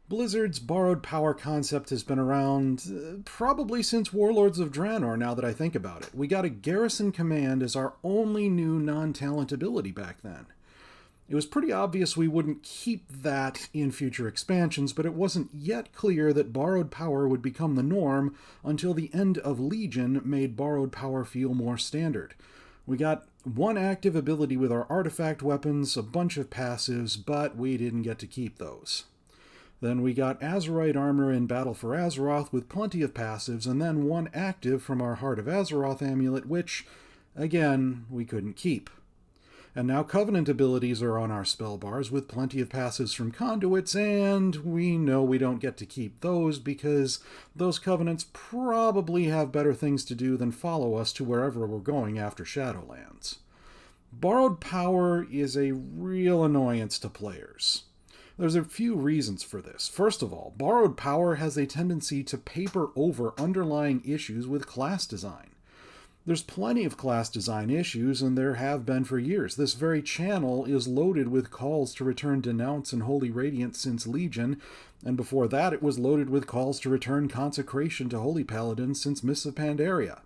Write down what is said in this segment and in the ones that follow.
Blizzard's borrowed power concept has been around probably since Warlords of Draenor, now that I think about it. We got a garrison command as our only new non-talent ability back then. It was pretty obvious we wouldn't keep that in future expansions, but it wasn't yet clear that borrowed power would become the norm until the end of Legion made borrowed power feel more standard. We got one active ability with our artifact weapons, a bunch of passives, but we didn't get to keep those. Then we got Azerite armor in Battle for Azeroth with plenty of passives, and then one active from our Heart of Azeroth amulet, which, again, we couldn't keep. And now Covenant abilities are on our spell bars with plenty of passives from conduits, and we know we don't get to keep those because those Covenants probably have better things to do than follow us to wherever we're going after Shadowlands. Borrowed power is a real annoyance to players. There's a few reasons for this. First of all, borrowed power has a tendency to paper over underlying issues with class design. There's plenty of class design issues, and there have been for years. This very channel is loaded with calls to return Denounce and Holy Radiance since Legion, and before that it was loaded with calls to return Consecration to Holy Paladins since Mists of Pandaria.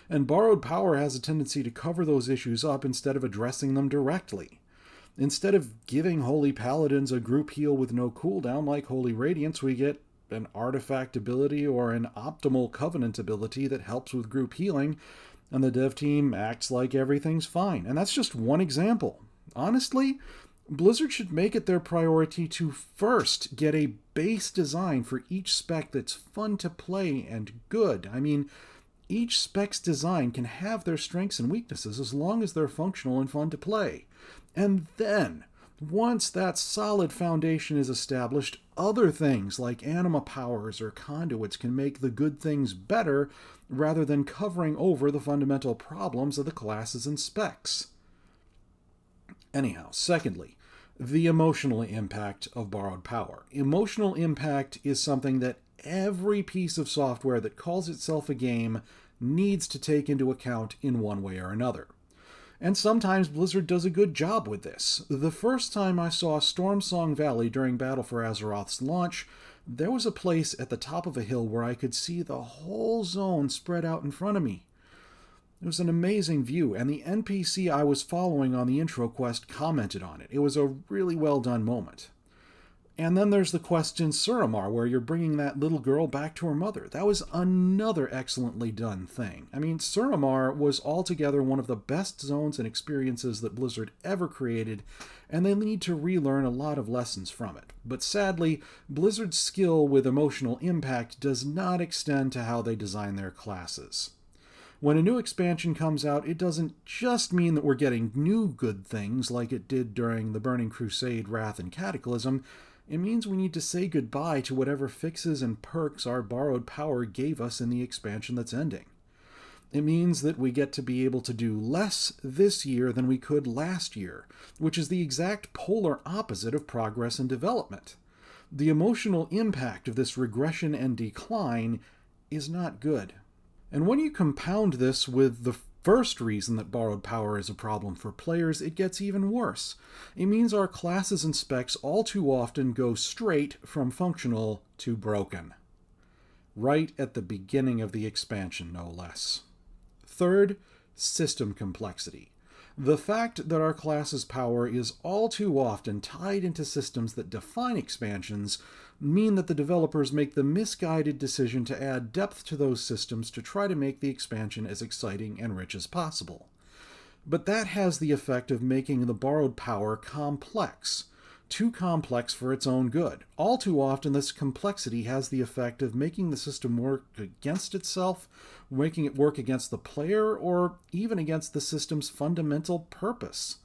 And borrowed power has a tendency to cover those issues up instead of addressing them directly. Instead of giving Holy Paladins a group heal with no cooldown like Holy Radiance, we get an artifact ability or an optimal Covenant ability that helps with group healing, and the dev team acts like everything's fine. And that's just one example. Honestly, Blizzard should make it their priority to first get a base design for each spec that's fun to play and good. I mean, each spec's design can have their strengths and weaknesses as long as they're functional and fun to play. And then, once that solid foundation is established, other things like anima powers or conduits can make the good things better rather than covering over the fundamental problems of the classes and specs. Anyhow, secondly, the emotional impact of borrowed power. Emotional impact is something that every piece of software that calls itself a game needs to take into account in one way or another. And sometimes Blizzard does a good job with this. The first time I saw Stormsong Valley during Battle for Azeroth's launch, there was a place at the top of a hill where I could see the whole zone spread out in front of me. It was an amazing view, and the NPC I was following on the intro quest commented on it. It was a really well done moment. And then there's the quest in Suramar, where you're bringing that little girl back to her mother. That was another excellently done thing. I mean, Suramar was altogether one of the best zones and experiences that Blizzard ever created, and they need to relearn a lot of lessons from it. But sadly, Blizzard's skill with emotional impact does not extend to how they design their classes. When a new expansion comes out, it doesn't just mean that we're getting new good things like it did during the Burning Crusade, Wrath, and Cataclysm. It means we need to say goodbye to whatever fixes and perks our borrowed power gave us in the expansion that's ending. It means that we get to be able to do less this year than we could last year, which is the exact polar opposite of progress and development. The emotional impact of this regression and decline is not good. And when you compound this with the first reason that borrowed power is a problem for players, it gets even worse. It means our classes and specs all too often go straight from functional to broken. Right at the beginning of the expansion, no less. Third, system complexity. The fact that our class's power is all too often tied into systems that define expansions mean that the developers make the misguided decision to add depth to those systems to try to make the expansion as exciting and rich as possible. But that has the effect of making the borrowed power complex. Too complex for its own good. All too often, this complexity has the effect of making the system work against itself, making it work against the player, or even against the system's fundamental purpose.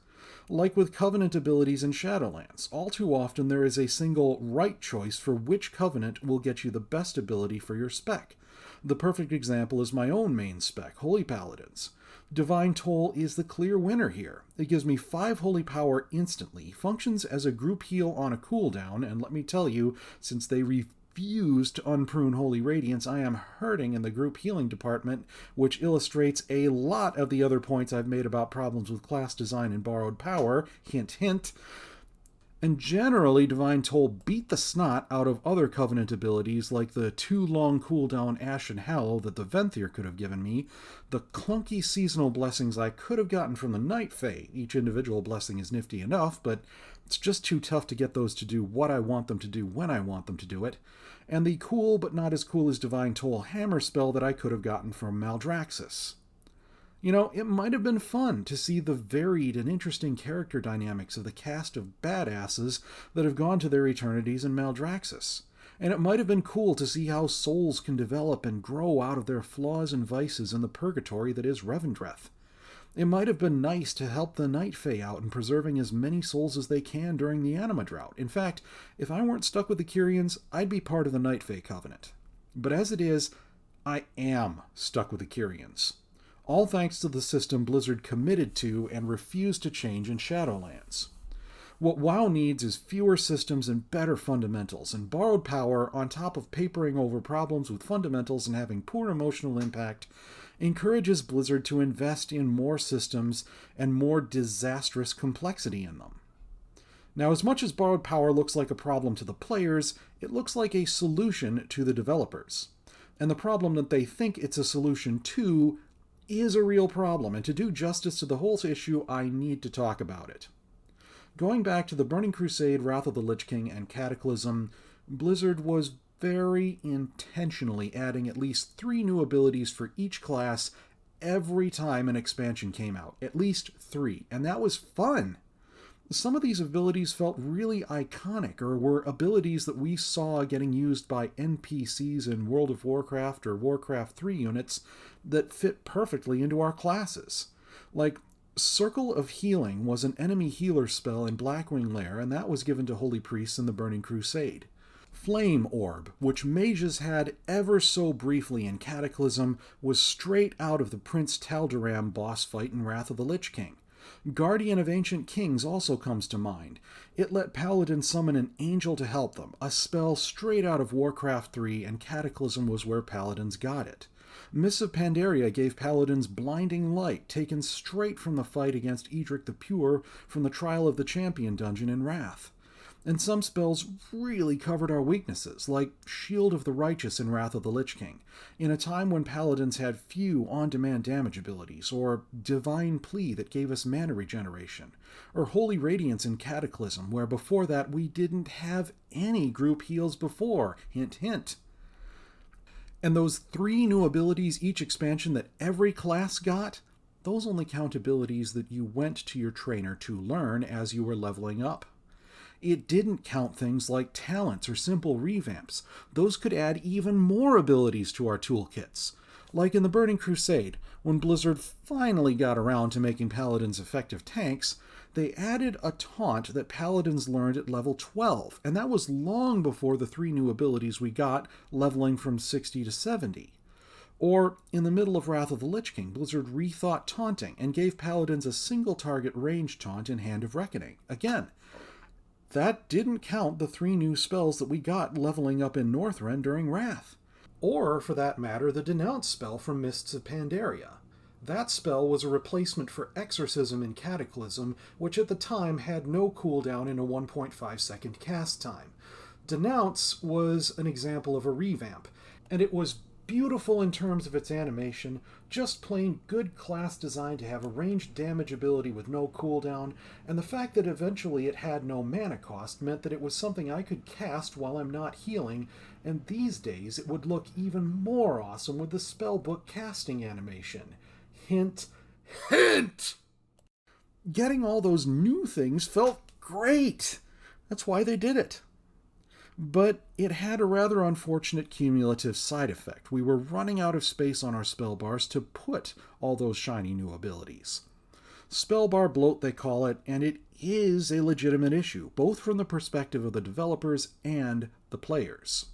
Like with Covenant abilities in Shadowlands, all too often there is a single right choice for which Covenant will get you the best ability for your spec. The perfect example is my own main spec, Holy Paladins. Divine Toll is the clear winner here. It gives me 5 holy power instantly, functions as a group heal on a cooldown, and let me tell you, since they refused to unprune Holy Radiance, I am hurting in the group healing department, which illustrates a lot of the other points I've made about problems with class design and borrowed power. Hint, hint. And generally, Divine Toll beat the snot out of other Covenant abilities like the too long cooldown Ashen Hallow that the Venthyr could have given me, the clunky seasonal blessings I could have gotten from the Night Fae. Each individual blessing is nifty enough, but it's just too tough to get those to do what I want them to do when I want them to do it, and the cool but not as cool as Divine Toll Hammer spell that I could have gotten from Maldraxxus. You know, it might have been fun to see the varied and interesting character dynamics of the cast of badasses that have gone to their eternities in Maldraxxus. And it might have been cool to see how souls can develop and grow out of their flaws and vices in the purgatory that is Revendreth. It might have been nice to help the Night Fae out in preserving as many souls as they can during the Anima Drought. In fact, if I weren't stuck with the Kyrians, I'd be part of the Night Fae Covenant. But as it is, I am stuck with the Kyrians. All thanks to the system Blizzard committed to and refused to change in Shadowlands. What WoW needs is fewer systems and better fundamentals, and borrowed power, on top of papering over problems with fundamentals and having poor emotional impact, encourages Blizzard to invest in more systems and more disastrous complexity in them. Now, as much as borrowed power looks like a problem to the players, it looks like a solution to the developers. And the problem that they think it's a solution to is a real problem, and to do justice to the whole issue, I need to talk about it. Going back to the Burning Crusade, Wrath of the Lich King, and Cataclysm, Blizzard was very intentionally adding at least 3 new abilities for each class every time an expansion came out. At least 3, and that was fun! Some of these abilities felt really iconic, or were abilities that we saw getting used by NPCs in World of Warcraft or Warcraft 3 units that fit perfectly into our classes. Like, Circle of Healing was an enemy healer spell in Blackwing Lair, and that was given to Holy Priests in the Burning Crusade. Flame Orb, which mages had ever so briefly in Cataclysm, was straight out of the Prince Tal'Daram boss fight in Wrath of the Lich King. Guardian of Ancient Kings also comes to mind. It let Paladins summon an angel to help them, a spell straight out of Warcraft 3, and Cataclysm was where Paladins got it. Mists of Pandaria gave Paladins blinding light, taken straight from the fight against Edric the Pure from the Trial of the Champion dungeon in Wrath. And some spells really covered our weaknesses, like Shield of the Righteous in Wrath of the Lich King, in a time when Paladins had few on-demand damage abilities, or Divine Plea that gave us mana regeneration, or Holy Radiance in Cataclysm, where before that we didn't have any group heals before. Hint, hint. And those 3 new abilities each expansion that every class got, those only count abilities that you went to your trainer to learn as you were leveling up. It didn't count things like talents or simple revamps. Those could add even more abilities to our toolkits. Like in the Burning Crusade, when Blizzard finally got around to making Paladins effective tanks, they added a taunt that Paladins learned at level 12, and that was long before the 3 new abilities we got, leveling from 60 to 70. Or, in the middle of Wrath of the Lich King, Blizzard rethought taunting and gave Paladins a single target range taunt in Hand of Reckoning. Again, that didn't count the 3 new spells that we got leveling up in Northrend during Wrath. Or, for that matter, the Denounce spell from Mists of Pandaria. That spell was a replacement for Exorcism in Cataclysm, which at the time had no cooldown in a 1.5 second cast time. Denounce was an example of a revamp, and it was beautiful in terms of its animation, just plain good class design to have a ranged damage ability with no cooldown, and the fact that eventually it had no mana cost meant that it was something I could cast while I'm not healing, and these days it would look even more awesome with the spellbook casting animation. Hint, hint! Getting all those new things felt great! That's why they did it. But it had a rather unfortunate cumulative side effect. We were running out of space on our spell bars to put all those shiny new abilities. Spellbar Bloat, they call it, and it is a legitimate issue, both from the perspective of the developers and the players.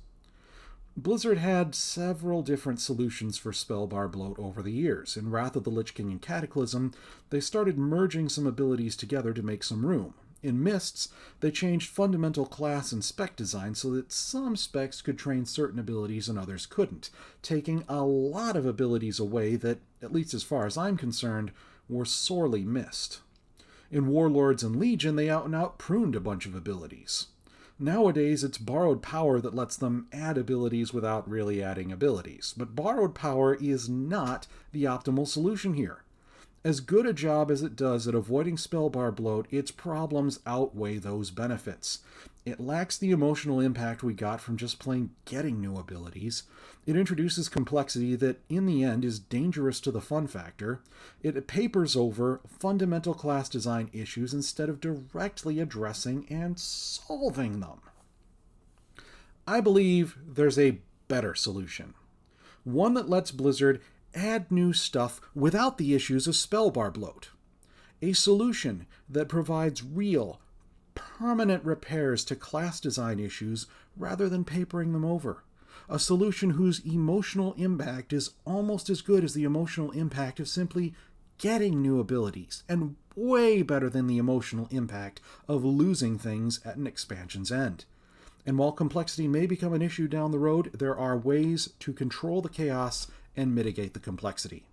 Blizzard had several different solutions for Spellbar Bloat over the years. In Wrath of the Lich King and Cataclysm, they started merging some abilities together to make some room. In Mists, they changed fundamental class and spec design so that some specs could train certain abilities and others couldn't, taking a lot of abilities away that, at least as far as I'm concerned, were sorely missed. In Warlords and Legion, they out and out pruned a bunch of abilities. Nowadays, it's borrowed power that lets them add abilities without really adding abilities. But borrowed power is not the optimal solution here. As good a job as it does at avoiding Spellbar Bloat, its problems outweigh those benefits. It lacks the emotional impact we got from just plain getting new abilities. It introduces complexity that, in the end, is dangerous to the fun factor. It papers over fundamental class design issues instead of directly addressing and solving them. I believe there's a better solution. One that lets Blizzard add new stuff without the issues of Spellbar Bloat. A solution that provides real, permanent repairs to class design issues rather than papering them over. A solution whose emotional impact is almost as good as the emotional impact of simply getting new abilities, and way better than the emotional impact of losing things at an expansion's end. And while complexity may become an issue down the road, there are ways to control the chaos and mitigate the complexity.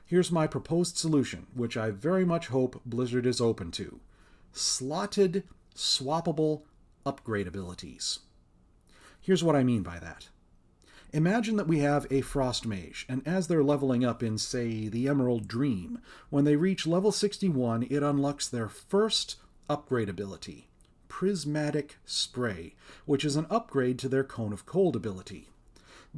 Here's my proposed solution, which I very much hope Blizzard is open to. Slotted, swappable upgrade abilities. Here's what I mean by that. Imagine that we have a Frost Mage, and as they're leveling up in, say, the Emerald Dream, when they reach level 61, it unlocks their first upgrade ability, Prismatic Spray, which is an upgrade to their Cone of Cold ability.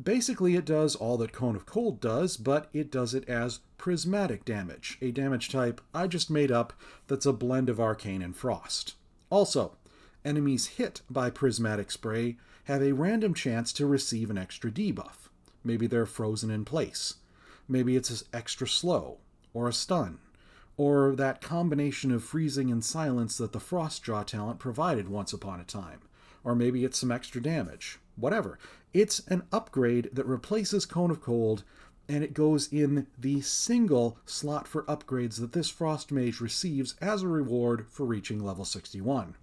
Basically, it does all that Cone of Cold does, but it does it as prismatic damage, a damage type I just made up that's a blend of Arcane and Frost. Also, enemies hit by Prismatic Spray have a random chance to receive an extra debuff. Maybe they're frozen in place. Maybe it's extra slow, or a stun, or that combination of freezing and silence that the Frostjaw talent provided once upon a time. Or maybe it's some extra damage. Whatever. It's an upgrade that replaces Cone of Cold, and it goes in the single slot for upgrades that this Frost Mage receives as a reward for reaching level 61.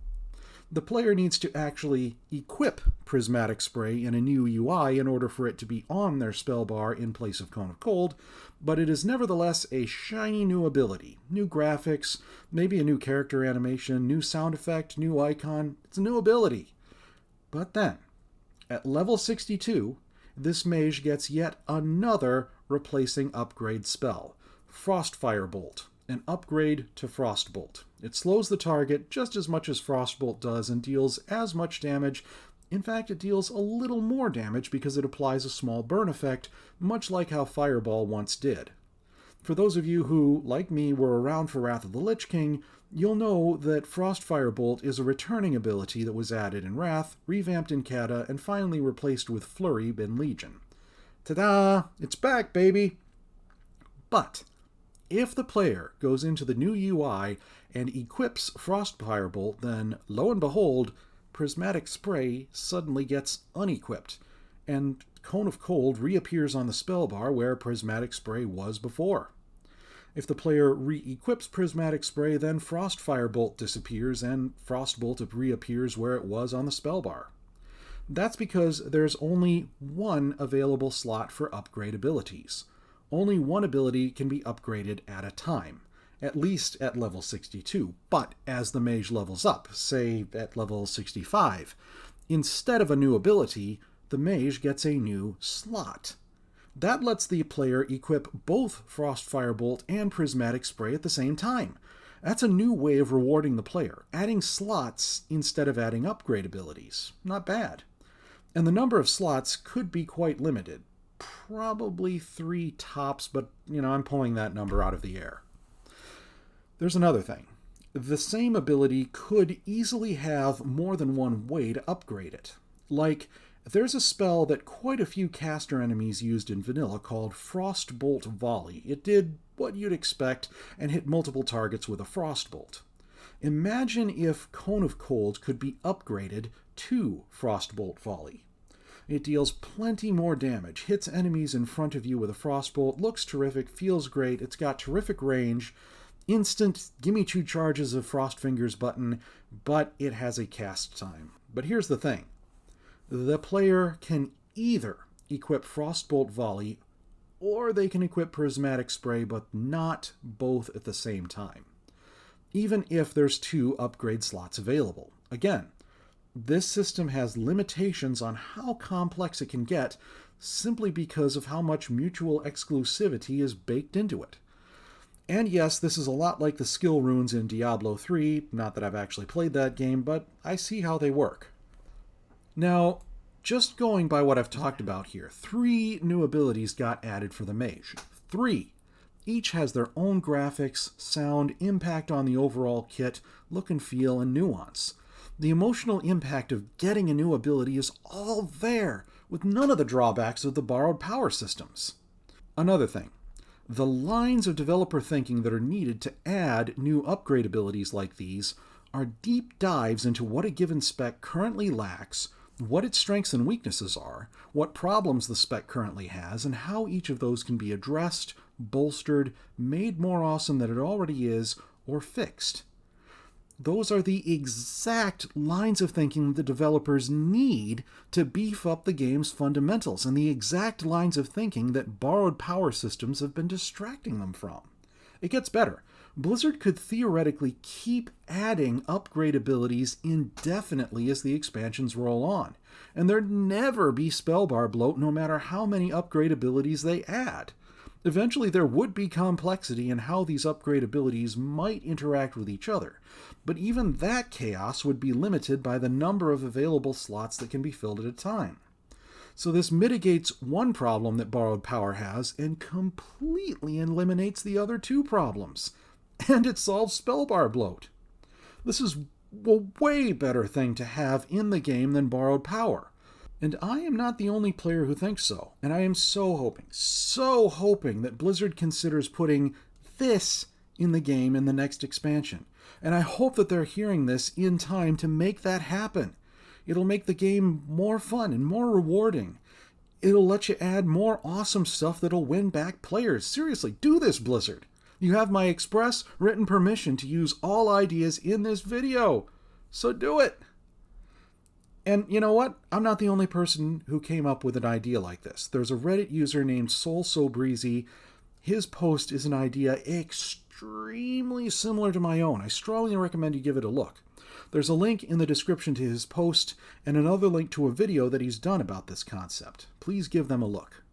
The player needs to actually equip Prismatic Spray in a new UI in order for it to be on their spellbar in place of Cone of Cold, but it is nevertheless a shiny new ability. New graphics, maybe a new character animation, new sound effect, new icon. It's a new ability. But then, at level 62, this mage gets yet another replacing upgrade spell, Frostfirebolt, an upgrade to Frostbolt. It slows the target just as much as Frostbolt does and deals as much damage. In fact, it deals a little more damage because it applies a small burn effect, much like how Fireball once did. For those of you who, like me, were around for Wrath of the Lich King, you'll know that Frostfirebolt is a returning ability that was added in Wrath, revamped in Kata, and finally replaced with Flurry in Legion. Ta-da! It's back, baby! But if the player goes into the new UI and equips Frostfirebolt, then, lo and behold, Prismatic Spray suddenly gets unequipped, and Cone of Cold reappears on the spellbar where Prismatic Spray was before. If the player re-equips Prismatic Spray, then Frostfirebolt disappears and Frostbolt reappears where it was on the spellbar. That's because there's only one available slot for upgrade abilities. Only one ability can be upgraded at a time, at least at level 62, but as the mage levels up, say at level 65, instead of a new ability, the mage gets a new slot. That lets the player equip both Frostfirebolt and Prismatic Spray at the same time. That's a new way of rewarding the player, adding slots instead of adding upgrade abilities. Not bad. And the number of slots could be quite limited. Probably 3 tops, but, I'm pulling that number out of the air. There's another thing. The same ability could easily have more than one way to upgrade it. Like, there's a spell that quite a few caster enemies used in vanilla called Frostbolt Volley. It did what you'd expect and hit multiple targets with a Frostbolt. Imagine if Cone of Cold could be upgraded to Frostbolt Volley. It deals plenty more damage, hits enemies in front of you with a Frostbolt, looks terrific, feels great, it's got terrific range, instant gimme 2 charges of Frost Fingers button, but it has a cast time. But here's the thing. The player can either equip Frostbolt Volley, or they can equip Prismatic Spray, but not both at the same time. even if there's 2 upgrade slots available. Again, this system has limitations on how complex it can get simply because of how much mutual exclusivity is baked into it. And yes, this is a lot like the skill runes in Diablo 3, not that I've actually played that game, but I see how they work. Now, just going by what I've talked about here, 3 new abilities got added for the mage. 3. Each has their own graphics, sound, impact on the overall kit, look and feel, and nuance. The emotional impact of getting a new ability is all there, with none of the drawbacks of the borrowed power systems. Another thing, the lines of developer thinking that are needed to add new upgrade abilities like these are deep dives into what a given spec currently lacks, what its strengths and weaknesses are, what problems the spec currently has, and how each of those can be addressed, bolstered, made more awesome than it already is, or fixed. Those are the exact lines of thinking the developers need to beef up the game's fundamentals, and the exact lines of thinking that borrowed power systems have been distracting them from. It gets better. Blizzard could theoretically keep adding upgrade abilities indefinitely as the expansions roll on, and there'd never be Spellbar Bloat no matter how many upgrade abilities they add. Eventually there would be complexity in how these upgrade abilities might interact with each other, but even that chaos would be limited by the number of available slots that can be filled at a time. So this mitigates one problem that borrowed power has and completely eliminates the other 2 problems. And it solves Spellbar Bloat. This is a way better thing to have in the game than borrowed power. And I am not the only player who thinks so. And I am so hoping that Blizzard considers putting this in the game in the next expansion. And I hope that they're hearing this in time to make that happen. It'll make the game more fun and more rewarding. It'll let you add more awesome stuff that'll win back players. Seriously, do this, Blizzard. You have my express written permission to use all ideas in this video. So do it. And you know what? I'm not the only person who came up with an idea like this. There's a Reddit user named SoulSoBreezy. His post is an idea extremely similar to my own. I strongly recommend you give it a look. There's a link in the description to his post and another link to a video that he's done about this concept. Please give them a look.